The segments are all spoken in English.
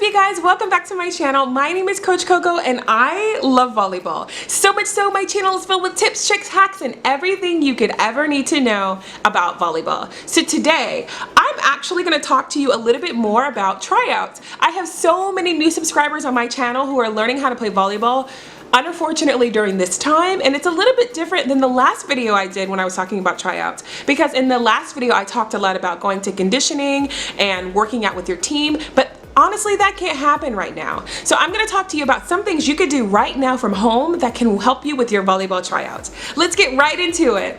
Hey guys, welcome back to my channel. My name is Coach Coco and I love volleyball. So much so my channel is filled with tips, tricks, hacks, and everything you could ever need to know about volleyball. So today, I'm actually going to talk to you a little bit more about tryouts. I have so many new subscribers on my channel who are learning how to play volleyball, unfortunately during this time, and it's a little bit different than the last video I did when I was talking about tryouts, because in the last video I talked a lot about going to conditioning and working out with your team, but honestly, that can't happen right now. So I'm going to talk to you about some things you could do right now from home that can help you with your volleyball tryouts. Let's get right into it.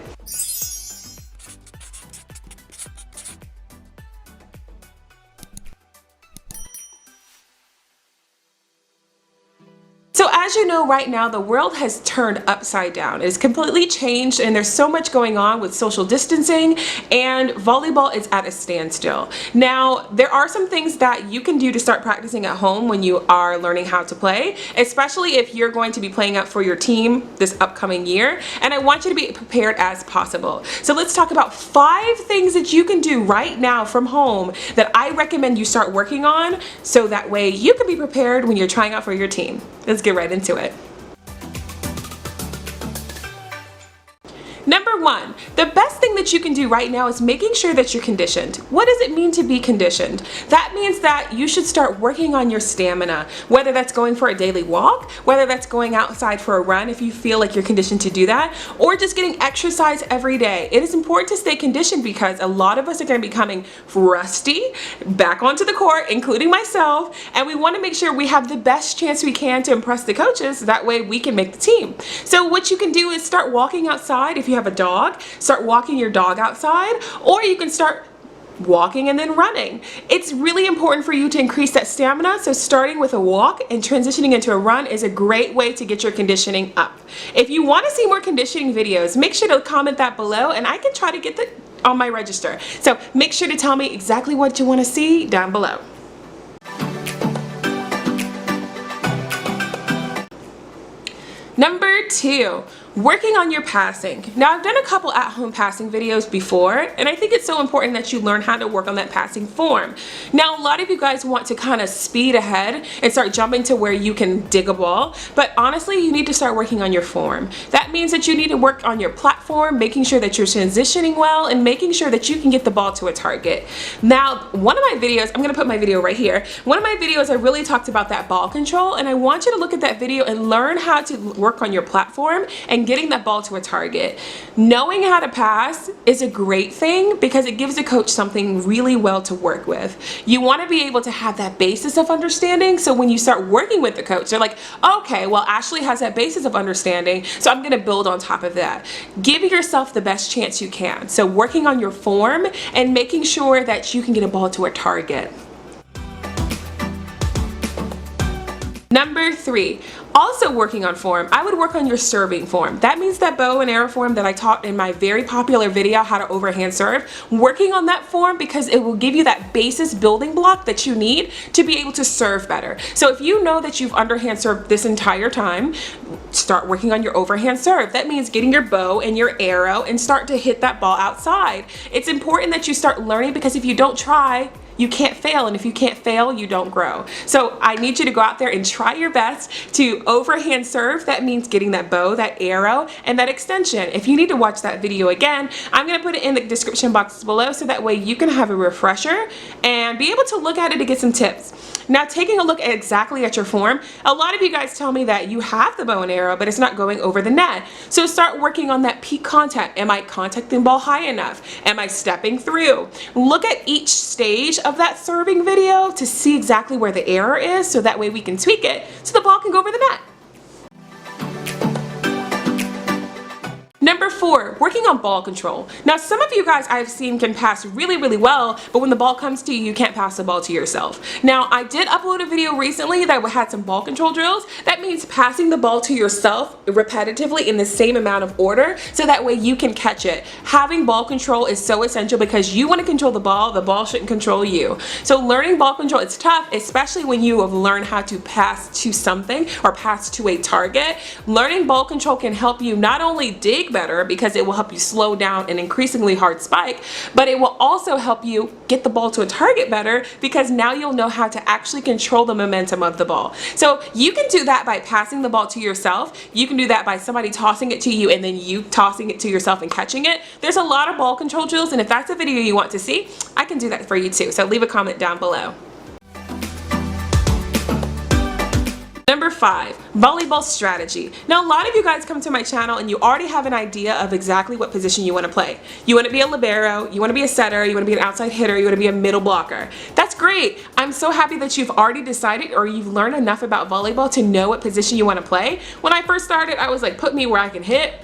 So as you know, right now the world has turned upside down. It's completely changed and there's so much going on with social distancing, and volleyball is at a standstill. Now, there are some things that you can do to start practicing at home when you are learning how to play, especially if you're going to be playing out for your team this upcoming year, and I want you to be prepared as possible. So let's talk about 5 things that you can do right now from home that I recommend you start working on, so that way you can be prepared when you're trying out for your team. Let's get right into it. Number 1, the best thing that you can do right now is making sure that you're conditioned. What does it mean to be conditioned? That means that you should start working on your stamina, whether that's going for a daily walk, whether that's going outside for a run if you feel like you're conditioned to do that, or just getting exercise every day. It is important to stay conditioned because a lot of us are going to be coming rusty back onto the court, including myself, and we want to make sure we have the best chance we can to impress the coaches. That way we can make the team. So what you can do is start walking outside. If you have a dog, start walking your dog outside, or you can start walking and then running. It's really important for you to increase that stamina, so starting with a walk and transitioning into a run is a great way to get your conditioning up. If you want to see more conditioning videos, make sure to comment that below and I can try to get that on my register. So make sure to tell me exactly what you want to see down below. Number 2, working on your passing. Now, I've done a couple at-home passing videos before, and I think it's so important that you learn how to work on that passing form. Now, a lot of you guys want to kind of speed ahead and start jumping to where you can dig a ball, but honestly, you need to start working on your form. That means that you need to work on your platform, making sure that you're transitioning well, and making sure that you can get the ball to a target. Now, one of my videos, I'm going to put my video right here, one of my videos I really talked about that ball control, and I want you to look at that video and learn how to work on your platform and getting that ball to a target. Knowing how to pass is a great thing because it gives a coach something really well to work with. You want to be able to have that basis of understanding, so when you start working with the coach, they're like, okay, well, Ashley has that basis of understanding, so I'm going to build on top of that. Give yourself the best chance you can. So working on your form and making sure that you can get a ball to a target. Number 3, also working on form, I would work on your serving form. That means that bow and arrow form that I taught in my very popular video, how to overhand serve. Working on that form because it will give you that basis building block that you need to be able to serve better. So if you know that you've underhand served this entire time, start working on your overhand serve. That means getting your bow and your arrow and start to hit that ball outside. It's important that you start learning, because if you don't try, you can't fail, and if you can't fail, you don't grow. So I need you to go out there and try your best to overhand serve. That means getting that bow, that arrow, and that extension. If you need to watch that video again, I'm going to put it in the description box below so that way you can have a refresher and be able to look at it to get some tips. Now, taking a look exactly at your form, a lot of you guys tell me that you have the bow and arrow, but it's not going over the net. So start working on that peak contact. Am I contacting the ball high enough? Am I stepping through? Look at each stage of that serving video to see exactly where the error is, so that way we can tweak it so the ball can go over the net. Number 4, working on ball control. Now, some of you guys I've seen can pass really, really well, but when the ball comes to you, you can't pass the ball to yourself. Now, I did upload a video recently that had some ball control drills. That means passing the ball to yourself repetitively in the same amount of order, so that way you can catch it. Having ball control is so essential because you want to control the ball shouldn't control you. So learning ball control is tough, especially when you have learned how to pass to something or pass to a target. Learning ball control can help you not only dig spike better because it will help you slow down an increasingly hard spike, but it will also help you get the ball to a target better because now you'll know how to actually control the momentum of the ball. So you can do that by passing the ball to yourself. You can do that by somebody tossing it to you and then you tossing it to yourself and catching it. There's a lot of ball control drills, and if that's a video you want to see, I can do that for you too. So leave a comment down below. Number 5, volleyball strategy. Now, a lot of you guys come to my channel and you already have an idea of exactly what position you want to play. You want to be a libero, you want to be a setter, you want to be an outside hitter, you want to be a middle blocker. That's great. I'm so happy that you've already decided or you've learned enough about volleyball to know what position you want to play. When I first started, I was like, put me where I can hit.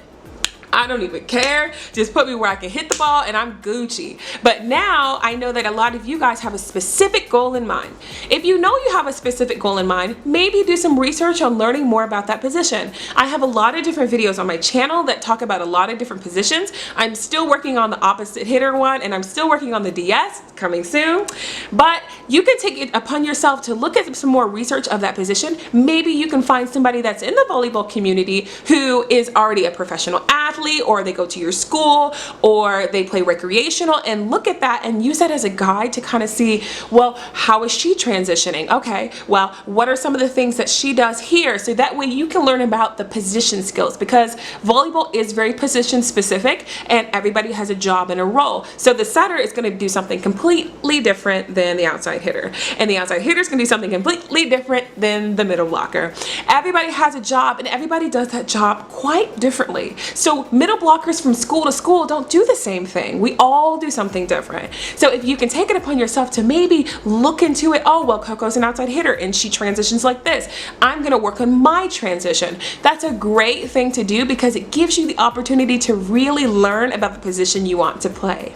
I don't even care. Just put me where I can hit the ball and I'm Gucci. But now I know that a lot of you guys have a specific goal in mind. If you know you have a specific goal in mind, maybe do some research on learning more about that position. I have a lot of different videos on my channel that talk about a lot of different positions. I'm still working on the opposite hitter one, and I'm still working on the DS, coming soon. But you can take it upon yourself to look at some more research of that position. Maybe you can find somebody that's in the volleyball community who is already a professional athlete, or they go to your school, or they play recreational, and look at that and use that as a guide to kind of see, well, how is she transitioning? Okay, well, what are some of the things that she does here? So that way you can learn about the position skills, because volleyball is very position specific and everybody has a job and a role. So the setter is going to do something completely different than the outside hitter, and the outside hitter is going to do something completely different than the middle blocker. Everybody has a job and everybody does that job quite differently. So middle blockers from school to school don't do the same thing. We all do something different. So if you can take it upon yourself to maybe look into it, oh, well, Coco's an outside hitter and she transitions like this. I'm gonna work on my transition. That's a great thing to do because it gives you the opportunity to really learn about the position you want to play.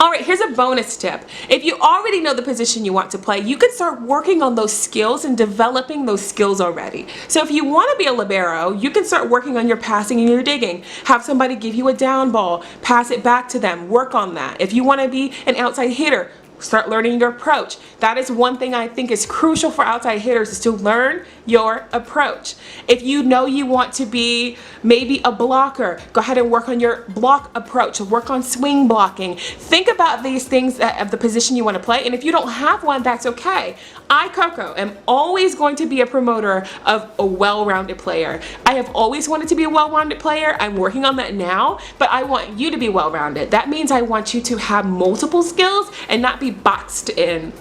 Alright, here's a bonus tip. If you already know the position you want to play, you can start working on those skills and developing those skills already. So if you want to be a libero, you can start working on your passing and your digging. Have somebody give you a down ball, pass it back to them, work on that. If you want to be an outside hitter, start learning your approach. That is one thing I think is crucial for outside hitters, is to learn your approach. If you know you want to be maybe a blocker, go ahead and work on your block approach, work on swing blocking. Think about these things of the position you want to play, and if you don't have one, that's okay. I, Coco, am always going to be a promoter of a well-rounded player. I have always wanted to be a well-rounded player. I'm working on that now, but I want you to be well-rounded. That means I want you to have multiple skills and not be boxed in.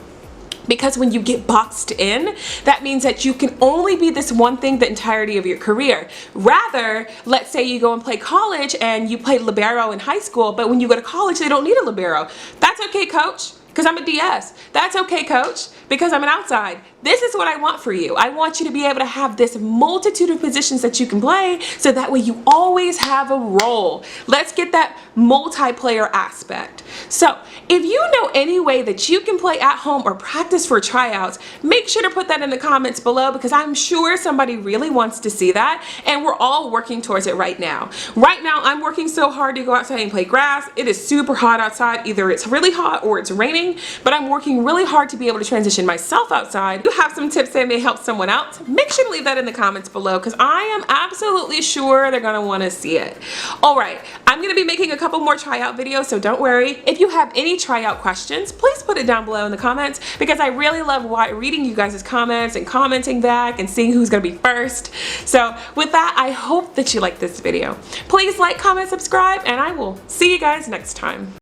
Because when you get boxed in, that means that you can only be this one thing the entirety of your career. Rather, let's say you go and play college and you played libero in high school, but when you go to college, they don't need a libero. That's okay, coach, because I'm a DS. That's okay, coach, because I'm an outside. This is what I want for you. I want you to be able to have this multitude of positions that you can play, so that way you always have a role. Let's get that multiplayer aspect. So if you know any way that you can play at home or practice for tryouts, make sure to put that in the comments below, because I'm sure somebody really wants to see that, and we're all working towards it right now. Right now, I'm working so hard to go outside and play grass. It is super hot outside. Either it's really hot or it's raining, but I'm working really hard to be able to transition myself outside. If you have some tips that may help someone else, make sure to leave that in the comments below, because I am absolutely sure they're gonna want to see it. Alright, I'm gonna be making a couple more tryout videos, so don't worry. If you have any tryout questions, please put it down below in the comments, because I really love reading you guys' comments and commenting back and seeing who's gonna be first. So with that, I hope that you like this video. Please like, comment, subscribe, and I will see you guys next time.